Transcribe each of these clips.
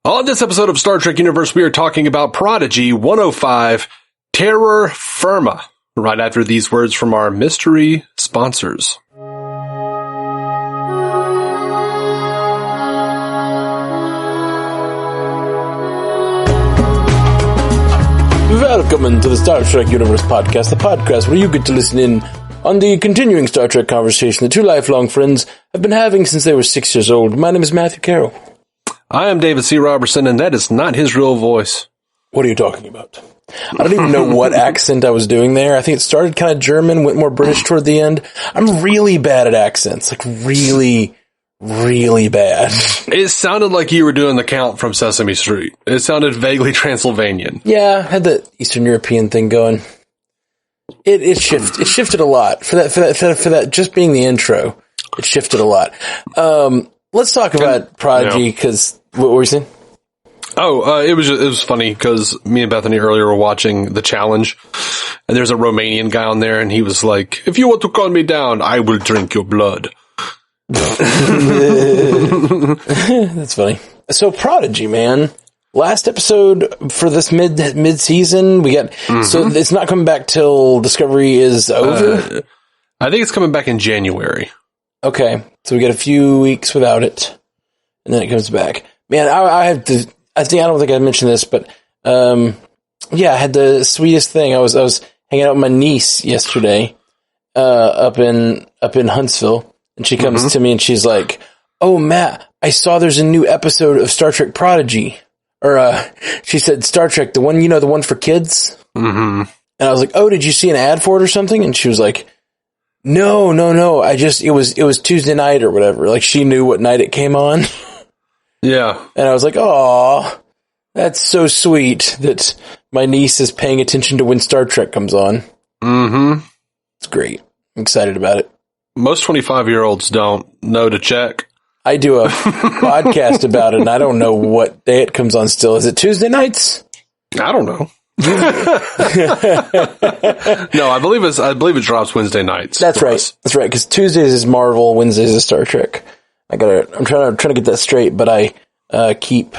On this episode of Star Trek Universe, we are talking about Prodigy 105, Terror Firma, right after these words from our mystery sponsors. Welcome to the Star Trek Universe podcast, the podcast where you get to listen in on the continuing Star Trek conversation the two lifelong friends have been having since they were 6 years old. My name is Matthew Carroll. I am David C. Robertson, and that is not his real voice. What are you talking about? I don't even know what accent I was doing there. I think it started kind of German, went more British toward the end. I'm really bad at accents, like really bad. It sounded like you were doing the Count from Sesame Street. It sounded vaguely Transylvanian. Yeah, I had the Eastern European thing going. It shifted a lot for that. Just being the intro, it shifted a lot. Let's talk about Prodigy, because what were you saying? Oh, it was funny because me and Bethany earlier were watching The Challenge, and there's a Romanian guy on there, and he was like, "If you want to calm me down, I will drink your blood." That's funny. So Prodigy, man. Last episode for this mid-season, we got, so it's not coming back till Discovery is over? I think it's coming back in January. Okay, so we got a few weeks without it, and then it comes back. Man, I don't think I mentioned this, but, I had the sweetest thing. I was hanging out with my niece yesterday, up in Huntsville, and she comes to me and she's like, "Oh, Matt, I saw there's a new episode of Star Trek Prodigy." Or, she said, Star Trek, the one for kids? Mm-hmm. And I was like, "Oh, did you see an ad for it or something?" And she was like, No. It was Tuesday night or whatever. Like, she knew what night it came on. Yeah. And I was like, "Aw, that's so sweet that my niece is paying attention to when Star Trek comes on." Mm-hmm. It's great. I'm excited about it. Most 25-year-olds don't know to check. I do a podcast about it, and I don't know what day it comes on still. Is it Tuesday nights? I don't know. No, I believe it drops Wednesday nights. That's right. That's right. Because Tuesdays is Marvel, Wednesdays is Star Trek. I'm trying to get that straight, but I keep.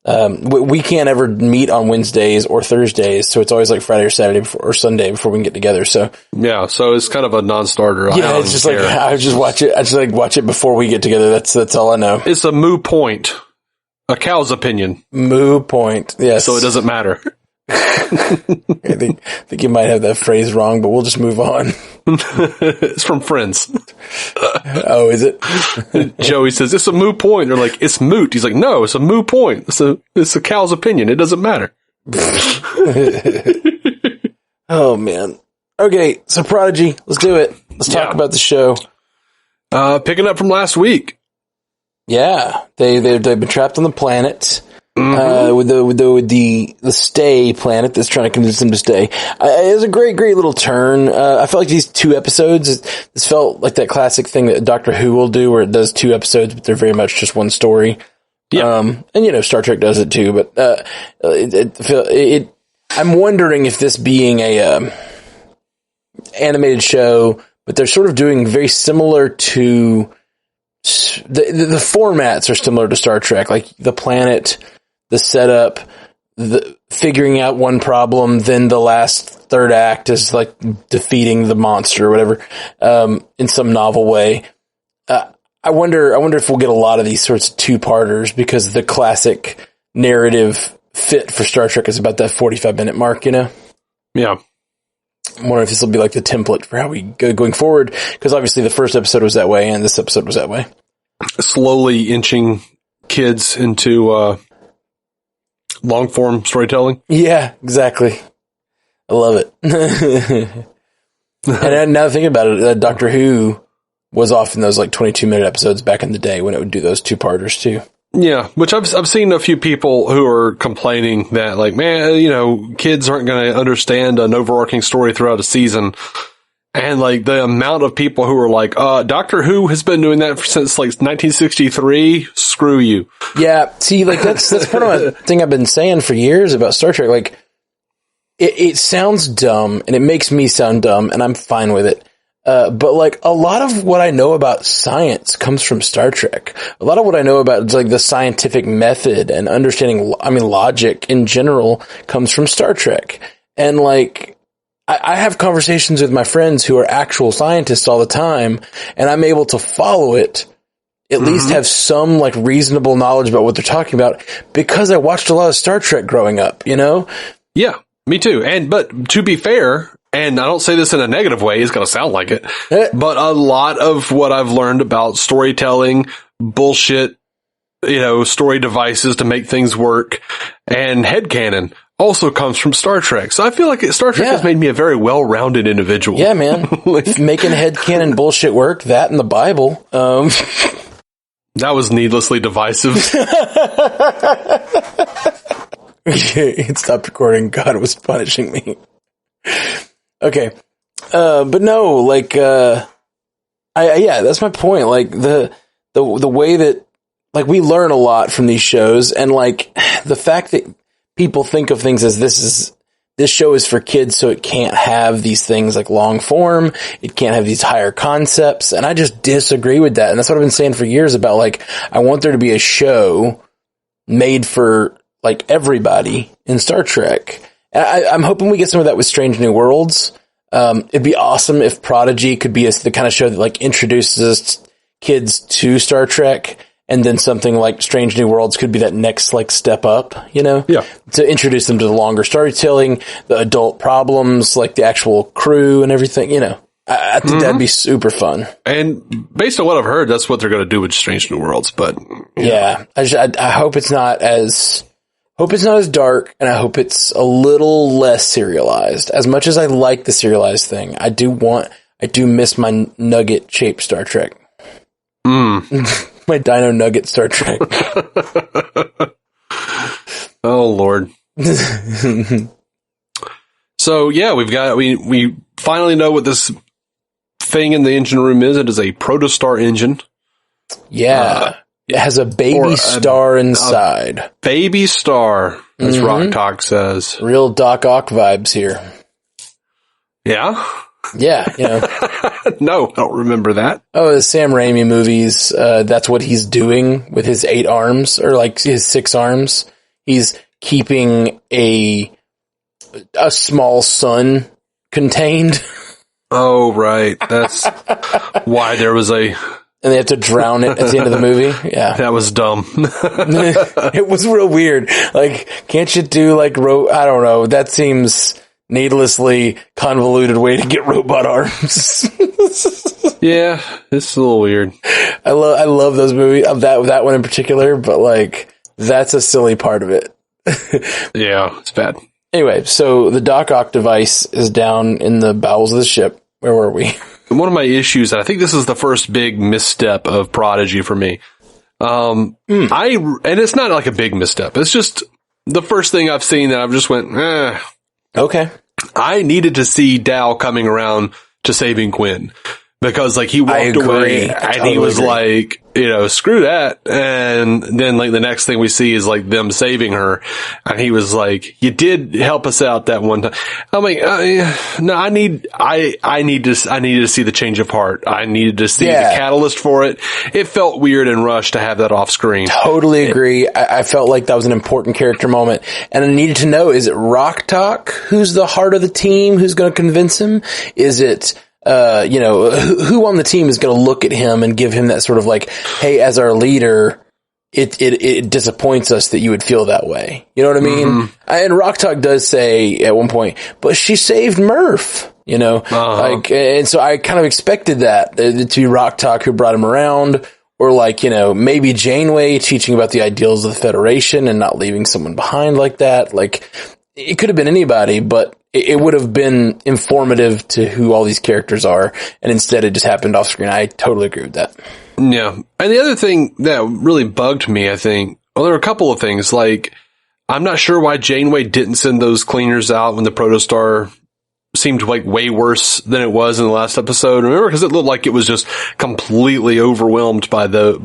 We can't ever meet on Wednesdays or Thursdays, so it's always like Friday or Saturday or Sunday before we can get together. So yeah, so it's kind of a non-starter. Yeah, it's just like I just watch it. I just like watch it before we get together. That's all I know. It's a moo point, a cow's opinion. Moo point. Yes. So it doesn't matter. I think you might have that phrase wrong, but we'll just move on. It's from Friends. Oh, is it? Joey says, "It's a moo point." They're like, "It's moot." He's like, "No, it's a moo point. It's a cow's opinion. It doesn't matter." Oh, man. Okay, so Prodigy, let's do it. Let's talk about the show. Picking up from last week. Yeah, they've been trapped on the planet. With the stay planet that's trying to convince them to stay. It was a great little turn. I felt like these two episodes, this felt like that classic thing that Doctor Who will do where it does two episodes, but they're very much just one story. Yeah. And Star Trek does it too, but, I'm wondering if this being a, animated show, but they're sort of doing very similar to, the formats are similar to Star Trek, like the planet, the setup, the figuring out one problem, then the last third act is like defeating the monster or whatever, in some novel way. I wonder if we'll get a lot of these sorts of two-parters because the classic narrative fit for Star Trek is about that 45-minute mark, Yeah. I'm wondering if this will be like the template for how we go going forward, because obviously the first episode was that way and this episode was that way. Slowly inching kids into, long-form storytelling. Yeah, exactly. I love it. And now thinking about it, Doctor Who was often those like 22-minute episodes back in the day when it would do those two-parters too. Yeah, which I've seen a few people who are complaining that like, man, kids aren't going to understand an overarching story throughout a season. And like the amount of people who are like, Doctor Who has been doing that since like 1963. Screw you. Yeah. See, like that's part of the thing I've been saying for years about Star Trek. Like it sounds dumb and it makes me sound dumb and I'm fine with it. But like a lot of what I know about science comes from Star Trek. A lot of what I know about like the scientific method and understanding, logic in general comes from Star Trek. And like, I have conversations with my friends who are actual scientists all the time, and I'm able to follow it, at least have some like reasonable knowledge about what they're talking about because I watched a lot of Star Trek growing up, you know? Yeah, me too. But to be fair, and I don't say this in a negative way, it's going to sound like it, but a lot of what I've learned about storytelling, bullshit, story devices to make things work, and headcanon also comes from Star Trek. So I feel like Star Trek has made me a very well-rounded individual. Yeah, man. Making headcanon bullshit work, that and the Bible. That was needlessly divisive. It stopped recording. God was punishing me. Okay. But no, like, that's my point. Like the way that, like, we learn a lot from these shows, and like the fact that people think of things as this show is for kids, so it can't have these things like long form. It can't have these higher concepts. And I just disagree with that. And that's what I've been saying for years about like, I want there to be a show made for like everybody in Star Trek. I'm hoping we get some of that with Strange New Worlds. It'd be awesome if Prodigy could be the kind of show that like introduces kids to Star Trek, and then something like Strange New Worlds could be that next like step up, to introduce them to the longer storytelling, the adult problems, like the actual crew and everything, I think that'd be super fun. And based on what I've heard, that's what they're going to do with Strange New Worlds. But I hope it's not as dark, and I hope it's a little less serialized. As much as I like the serialized thing, I do miss my nugget shaped Star Trek. My Dino Nugget Star Trek. Oh Lord. So yeah, we finally know what this thing in the engine room is. It is a Protostar Engine. Yeah. It has a baby star inside. Baby star, as Rock Talk says. Real Doc Ock vibes here. Yeah? Yeah, No, I don't remember that. Oh, the Sam Raimi movies, that's what he's doing with his 8 arms, or like his 6 arms. He's keeping a small sun contained. Oh, right. That's why there was and they have to drown it at the end of the movie. Yeah. That was dumb. It was real weird. Like, can't you do like, I don't know. That seems needlessly convoluted way to get robot arms. Yeah, it's a little weird. I love those movies, that one in particular, but like, that's a silly part of it. Yeah, it's bad. Anyway, so the Doc Ock device is down in the bowels of the ship. Where were we? One of my issues, and I think this is the first big misstep of Prodigy for me. And it's not like a big misstep. It's just the first thing I've seen that I've just went, eh. Okay. I needed to see Dow coming around to saving Gwen, because like he walked away and he was like, screw that. And then like the next thing we see is like them saving her. And he was like, you did help us out that one time. I'm like, no, I needed to see the change of heart. I needed to see the catalyst for it. It felt weird and rushed to have that off screen. Totally agree. I felt like that was an important character moment. And I needed to know, is it Rock Talk who's the heart of the team? Who's going to convince him? Is it, who on the team is going to look at him and give him that sort of like, hey, as our leader, it disappoints us that you would feel that way. You know what I mean? And Rock Talk does say at one point, but she saved Murph, like, and so I kind of expected that to be Rock Talk who brought him around, or like, maybe Janeway teaching about the ideals of the Federation and not leaving someone behind like that. Like, it could have been anybody, but it would have been informative to who all these characters are, and instead it just happened off screen. I totally agree with that. Yeah. And the other thing that really bugged me, I think, there were a couple of things. Like, I'm not sure why Janeway didn't send those cleaners out when the Protostar seemed like way worse than it was in the last episode. Remember? Because it looked like it was just completely overwhelmed by the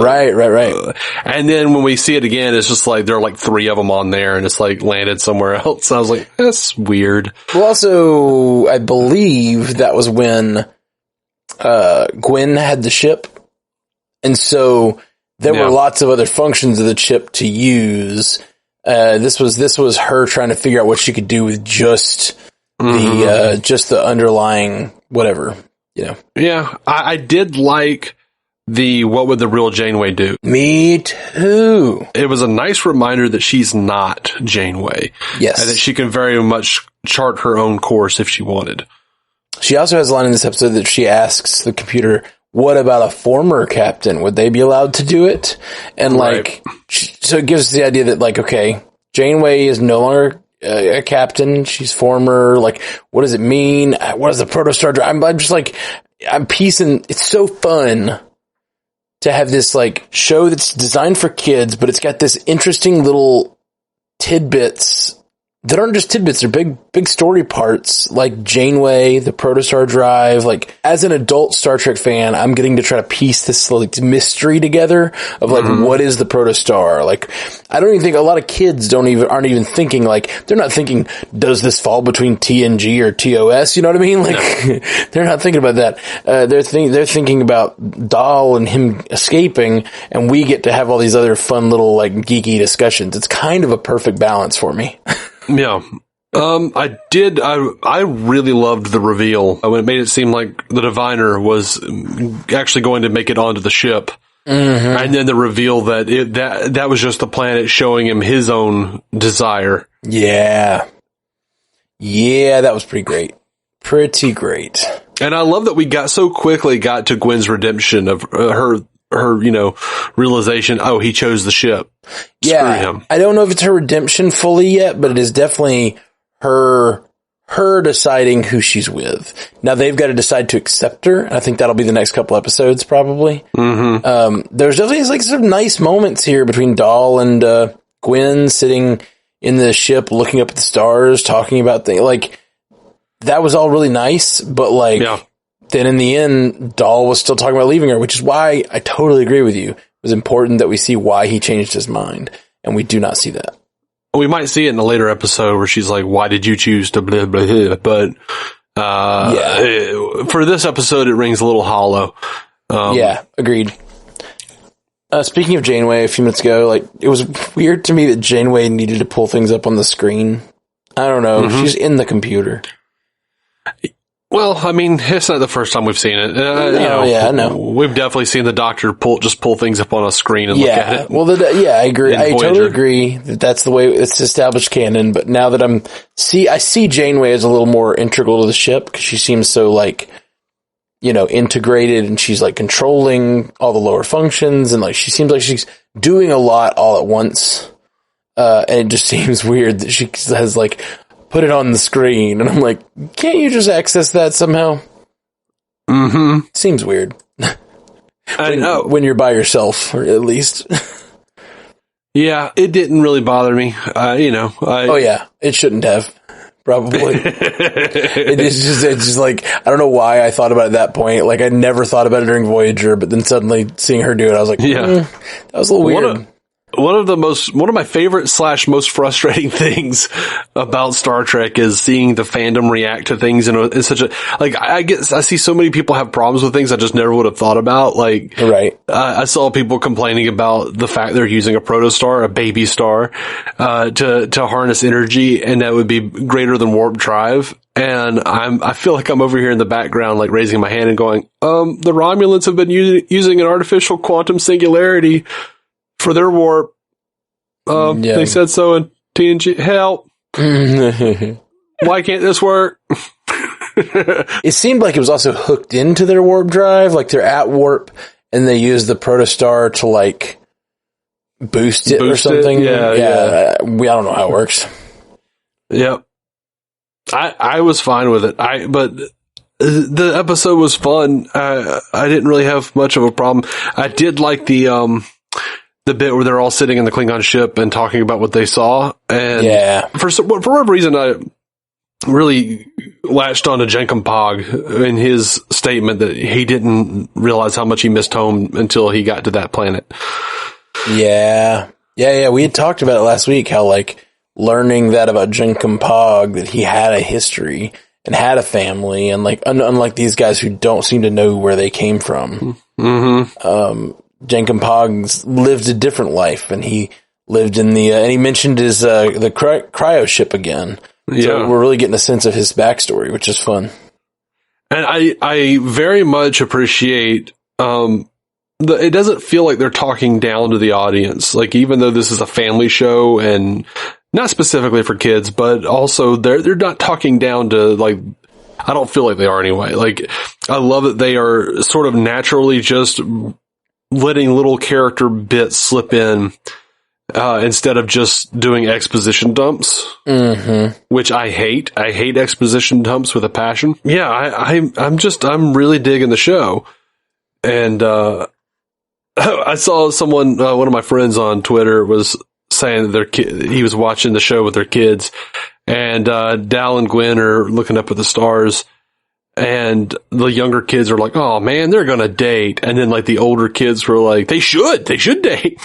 Right. And then when we see it again, it's just like there are like 3 of them on there, and it's like landed somewhere else. I was like, that's weird. Well, also, I believe that was when Gwen had the ship, and so there were lots of other functions of the chip to use. This was her trying to figure out what she could do with just the underlying whatever, you know. Yeah, I did like what would the real Janeway do? Me too. It was a nice reminder that she's not Janeway. Yes. And that she can very much chart her own course if she wanted. She also has a line in this episode that she asks the computer, what about a former captain? Would they be allowed to do it? And so it gives us the idea that like, okay, Janeway is no longer a captain. She's former. Like, what does it mean? What is the Protostar? I'm just like, I'm piecing. It's so fun to have this like show that's designed for kids, but it's got this interesting little tidbits that aren't just tidbits, they're big story parts, like Janeway, the Protostar drive. Like, as an adult Star Trek fan, I'm getting to try to piece this like mystery together of like, what is the Protostar? Like, I don't even think a lot of kids aren't even thinking like, they're not thinking, does this fall between TNG or TOS? You know what I mean? Like, they're not thinking about that. They're thinking about Dahl and him escaping, and we get to have all these other fun little like geeky discussions. It's kind of a perfect balance for me. Yeah. I really loved the reveal when it made it seem like the Diviner was actually going to make it onto the ship. Mm-hmm. And then the reveal that was just the planet showing him his own desire. Yeah. Yeah, that was pretty great. Pretty great. And I love that we got to Gwen's redemption of her, realization, he chose the ship. Yeah, Screw him. I don't know if it's her redemption fully yet, but it is definitely her deciding who she's with. Now they've got to decide to accept her. I think that'll be the next couple episodes, probably. Mm-hmm. There's definitely like some nice moments here between Dahl and Gwen sitting in the ship, looking up at the stars, talking about things. Like, that was all really nice, but like, then in the end, Dahl was still talking about leaving her, which is why I totally agree with you. It was important that we see why he changed his mind, and we do not see that. We might see it in a later episode where she's like, why did you choose to blah, blah, blah? But, for this episode, it rings a little hollow. Yeah, agreed. Speaking of Janeway, a few minutes ago, like, it was weird to me that Janeway needed to pull things up on the screen. I don't know. Mm-hmm. She's in the computer. Well, I mean, it's not the first time we've seen it. I know. We've definitely seen the Doctor pull things up on a screen and look at it. Well, I agree. I totally agree that that's the way it's established canon. But now that I see Janeway as a little more integral to the ship because she seems so like, integrated, and she's like controlling all the lower functions, and like she seems like she's doing a lot all at once. And it just seems weird that she has like, put it on the screen, and I'm like, can't you just access that somehow? Mm-hmm. Seems weird. I know. When you're by yourself, or at least. Yeah, it didn't really bother me. Oh yeah, it shouldn't have. Probably. It's just like, I don't know why I thought about it at that point. Like, I never thought about it during Voyager, but then suddenly seeing her do it, I was like, that was a little weird. One of my favorite / most frustrating things about Star Trek is seeing the fandom react to things in such a, like, I see so many people have problems with things I just never would have thought about. Like, right. I saw people complaining about the fact they're using a protostar, a baby star, to harness energy, and that would be greater than warp drive. And I feel like I'm over here in the background, like raising my hand and going, the Romulans have been using an artificial quantum singularity for their warp. They said so in TNG. Help. Why can't this work? It seemed like it was also hooked into their warp drive. Like, they're at warp and they use the protostar to like boost it or something. I don't know how it works. Yep. I was fine with it. But the episode was fun. I didn't really have much of a problem. I did like the bit where they're all sitting in the Klingon ship and talking about what they saw. And for whatever reason, I really latched on to Jenkum Pog in his statement that he didn't realize how much he missed home until he got to that planet. Yeah. We had talked about it last week, how like learning that about Jenkum Pog, that he had a history, and had a family, and like unlike these guys who don't seem to know where they came from. Jenkin Pog's lived a different life, and he lived in and he mentioned his the cryo ship again. So we're really getting a sense of his backstory, which is fun. And I very much appreciate it doesn't feel like they're talking down to the audience. Like, even though this is a family show and not specifically for kids, but also they're not talking down to, like, I don't feel like they are anyway. Like, I love that they are sort of naturally just letting little character bits slip in, instead of just doing exposition dumps, which I hate. I hate exposition dumps with a passion. Yeah, I'm really digging the show. And, I saw someone, one of my friends on Twitter was saying that he was watching the show with their kids, and Dal and Gwen are looking up at the stars, and the younger kids are like, "Oh man, they're gonna date," and then like the older kids were like, "They should date."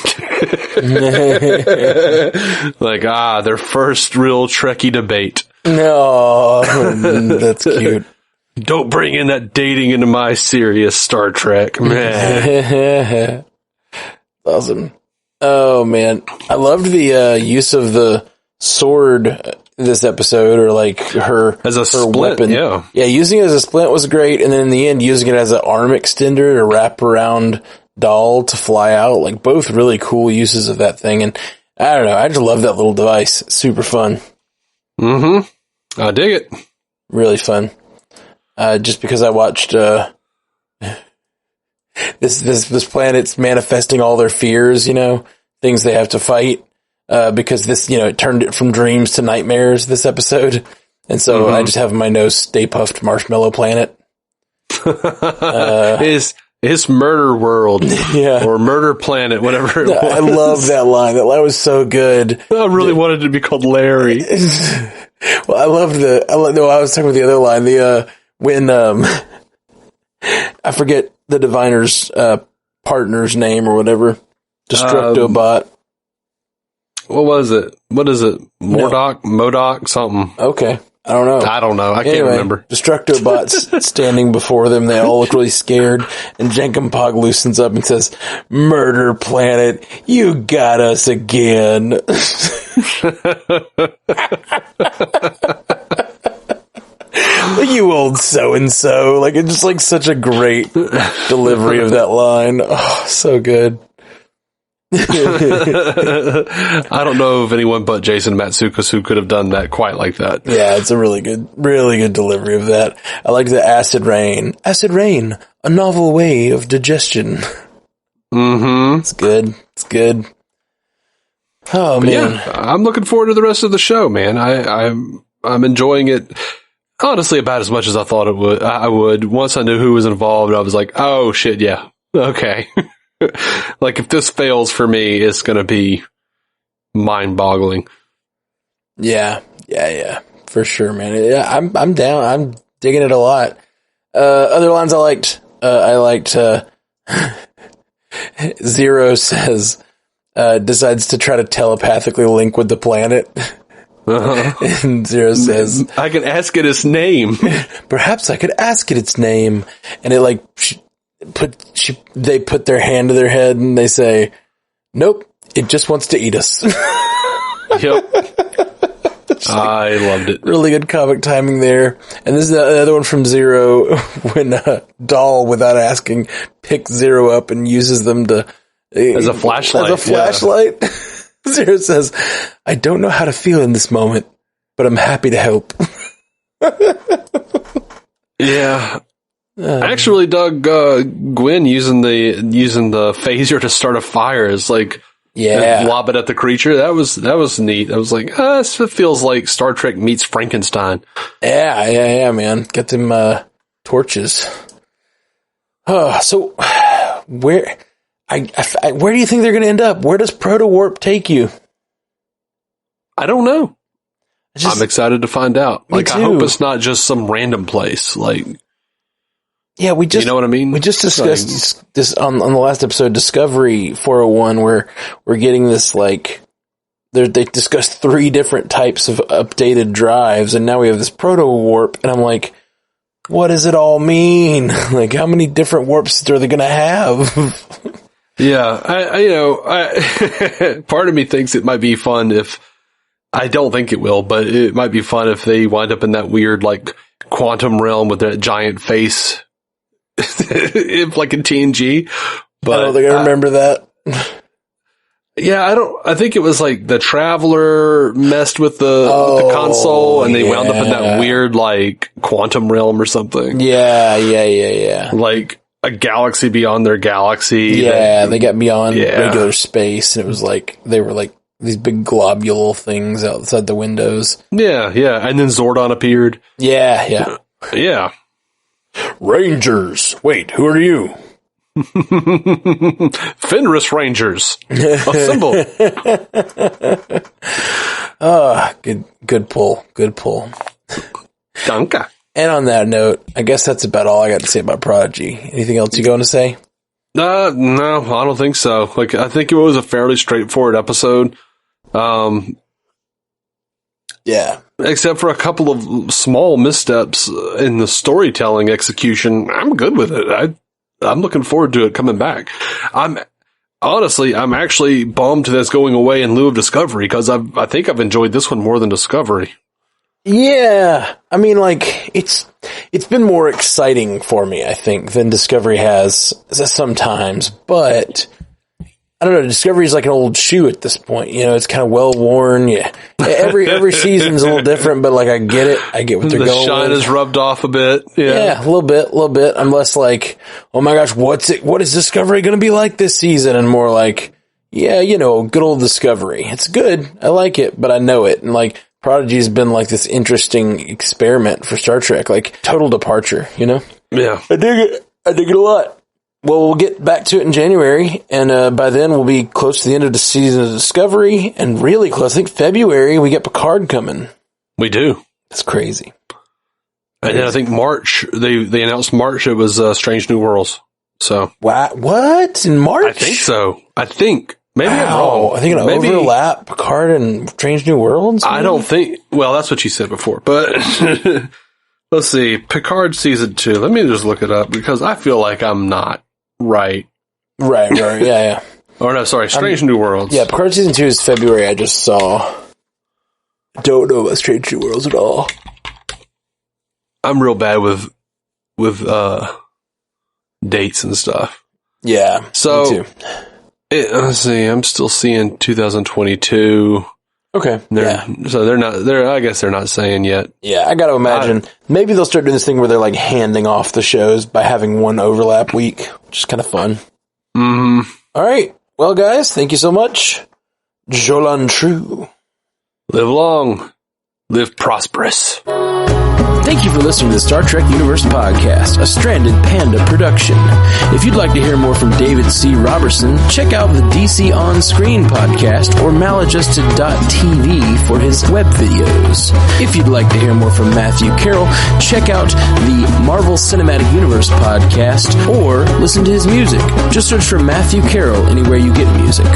Like, their first real Trekkie debate. No, that's cute. Don't bring in that dating into my serious Star Trek, man. Awesome. Oh man, I loved the use of the sword this episode, or like her as a splint, weapon. Yeah, using it as a splint was great, and then in the end, using it as an arm extender to wrap around Doll to fly out. Like, both really cool uses of that thing, and I don't know, I just love that little device. Super fun. I dig it. Really fun. Just because I watched this planet's manifesting all their fears, things they have to fight, because this, it turned it from dreams to nightmares this episode. And so I just have in my nose Stay Puft Marshmallow Planet. His Murder World. Yeah. Or Murder Planet, whatever it was. I love that line. That line was so good. I really wanted it to be called Larry. Well, I was talking about the other line, when I forget the diviner's partner's name or whatever. Destructobot. What was it? What is it? Modoc, something. Okay. I don't know. I can't remember. Destructobot's standing before them. They all look really scared. And Jenkin Pog loosens up and says, "Murder Planet, you got us again." You old so-and-so. Like, it's just like such a great delivery of that line. Oh, so good. I don't know of anyone but Jason Matsukas who could have done that quite like that. Yeah, it's a really good delivery of that. I like the acid rain. Acid rain, a novel way of digestion. It's good. Oh, man. Yeah, I'm looking forward to the rest of the show, man. I'm enjoying it. Honestly, about as much as I thought I would. Once I knew who was involved, I was like, oh shit, yeah. Okay. Like, if this fails for me, it's gonna be mind-boggling. Yeah. For sure, man. Yeah, I'm down. I'm digging it a lot. Other lines I liked. Zero says, decides to try to telepathically link with the planet. And Zero says, I can ask it its name. Perhaps I could ask it its name. And it like, they put their hand to their head and they say, nope, it just wants to eat us. Yep. I loved it. Really good comic timing there. And this is another one from Zero when Doll, without asking, picks Zero up and uses them to as a flashlight. Yeah. Zero says, I don't know how to feel in this moment, but I'm happy to help. Yeah. I actually dug Gwen using the phaser to start a fire is like lob it at the creature. That was neat. I was like, this feels like Star Trek meets Frankenstein. Yeah, man. Get them torches. So where do you think they're going to end up? Where does Proto Warp take you? I don't know. I'm excited to find out. Like, I hope it's not just some random place. Like, yeah, you know what I mean? We just discussed this on the last episode, Discovery 401, where we're getting this they discussed 3 different types of updated drives, and now we have this Proto Warp, and I'm like, what does it all mean? Like, how many different warps are they going to have? Yeah, I part of me thinks it might be fun if, I don't think it will, but it might be fun if they wind up in that weird, like, quantum realm with that giant face, like in TNG. But I don't think I remember that. Yeah, I think it was like the Traveler messed with the console, and they wound up in that weird, like, quantum realm or something. Yeah. Like a galaxy beyond their galaxy. Yeah, they got beyond regular space, and it was like, they were like these big globule things outside the windows. Yeah, and then Zordon appeared. Yeah. Rangers. Wait, who are you? Fenris Rangers. Assemble. Good pull. Danke. And on that note, I guess that's about all I got to say about Prodigy. Anything else you going to say? No, I don't think so. Like, I think it was a fairly straightforward episode. Yeah. Except for a couple of small missteps in the storytelling execution. I'm good with it. I'm looking forward to it coming back. I'm actually bummed that's going away in lieu of Discovery, because I think I've enjoyed this one more than Discovery. Yeah. I mean, like, it's been more exciting for me, I think, than Discovery has sometimes, but I don't know, Discovery's like an old shoe at this point. You know, it's kind of well worn. Yeah. Every season's a little different, but like, I get it. I get what they're going with. The shine has rubbed off a bit. Yeah, a little bit. I'm less like, oh my gosh, what is Discovery going to be like this season? And more like, yeah, you know, good old Discovery. It's good. I like it, but I know it. And like, Prodigy's been like this interesting experiment for Star Trek, like total departure, you know? Yeah. I dig it a lot. Well, we'll get back to it in January, and by then we'll be close to the end of the season of Discovery, and really close. I think February we get Picard coming. We do. That's crazy. And then I think March, they announced March, it was Strange New Worlds. So what? In March? I think so. Maybe I'm wrong. I think it'll overlap Picard and Strange New Worlds? Maybe? I don't think, well, that's what you said before, but let's see. Picard season 2. Let me just look it up, because I feel like I'm not right. Right. Yeah. Or no, sorry, Strange New Worlds. Yeah, Picard season 2 is February. I just saw. Don't know about Strange New Worlds at all. I'm real bad with dates and stuff. Yeah, so me too. Let's see. I'm still seeing 2022. Okay. So I guess they're not saying yet. Yeah, I gotta imagine maybe they'll start doing this thing where they're like handing off the shows by having one overlap week, which is kind of fun. Mm-hmm. All right. Well, guys, thank you so much. Jolan True. Live long. Live prosperous. Thank you for listening to the Star Trek Universe Podcast, a Stranded Panda production. If you'd like to hear more from David C. Robertson, check out the DC On Screen podcast or maladjusted.tv for his web videos. If you'd like to hear more from Matthew Carroll, check out the Marvel Cinematic Universe podcast or listen to his music. Just search for Matthew Carroll anywhere you get music.